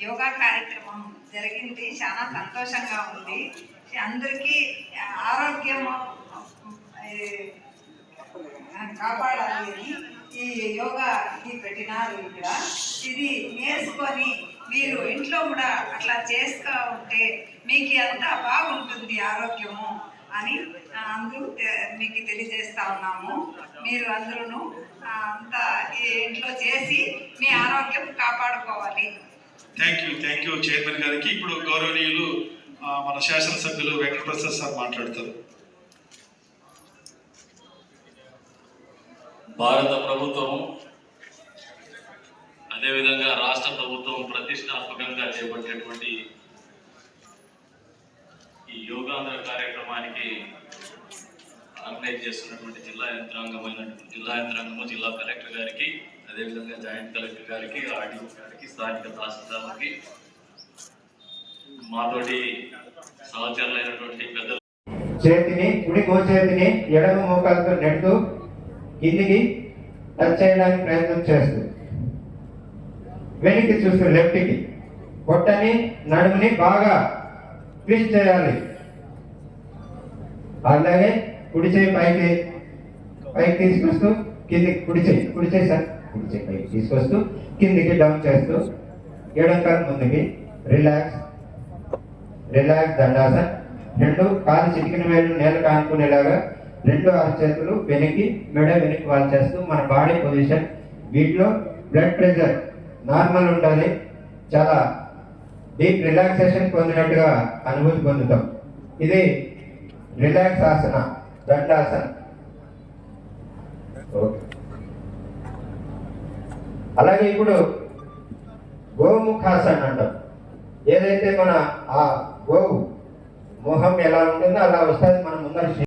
యోగా కార్యక్రమం జరిగింది. చాలా సంతోషంగా ఉంది. అందరికీ ఆరోగ్యం కాపాడాలి అని ఈ యోగా ఇది పెట్టినారు. ఇక్కడ ఇది నేర్చుకొని మీరు ఇంట్లో కూడా అట్లా చేస్తూ ఉంటే మీకు అంతా బాగుంటుంది ఆరోగ్యము అని అందరూ మీకు తెలియజేస్తా ఉన్నాము. మీరు అందరూ అంతా ఇంట్లో చేసి మీ ఆరోగ్యం కాపాడుకోవాలి. థ్యాంక్ యూ చైర్మన్ గారికి. ఇప్పుడు గౌరవనీయులు మన శాసనసభ్యులు వెంకటప్రసాద్ సార్ మాట్లాడతారు. భారత ప్రభుత్వం అదేవిధంగా రాష్ట్ర ప్రభుత్వం ప్రతిష్టాత్మకంగా చేపట్టేటువంటి ఈ యోగాంధ్ర కార్యక్రమానికి ఆర్గనైజ్ చేస్తున్నటువంటి జిల్లా యంత్రాంగము జిల్లా కలెక్టర్ గారికి, అదేవిధంగా జాయింట్ కలెక్టర్ గారికి, ఆర్డీఓ గారికి, స్థానిక తహసీల్దార్కి, మాతోటి సహచరులైనటువంటి పెద్దలు చేతిని కుడి మోచేతిని ఎడమ మోకాలతో నెట్టు కిందికి టచ్ చేయడానికి ప్రయత్నం చేస్తూ వెనక్కి చూస్తూ లెఫ్ట్కి పొట్టని నడుముని బాగా ట్విస్ట్ చేయాలి. అలాగే కుడి చేయి పైకి తీసుకొస్తూ కిందికి కుడి చేయి సార్ కుడి చేయి పైకి తీసుకొస్తూ కిందికి డౌన్ చేస్తూ ఎడం కాలు ముందుకి రిలాక్స్ దండాసన్. రెండు కాలు చిటికిన వేలు నేలకు ఆనుకునేలాగా రెండు అరచేతులు వెనక్కి మెడ వెనక్కి వాల్ చేస్తూ మన బాడీ పొజిషన్. వీటిలో బ్లడ్ ప్రెషర్ నార్మల్ ఉండాలి. చాలా డీప్ రిలాక్సేషన్ పొందినట్టుగా అనుభూతి పొందుతాం. ఇది రిలాక్స్ ఆసన దండాసన. అలాగే ఇప్పుడు గోముఖాసన అంటాం. ఏదైతే మన ఆ గోవు మొహం ఎలా ఉంటుందో అలా వస్తుంది మన ముందర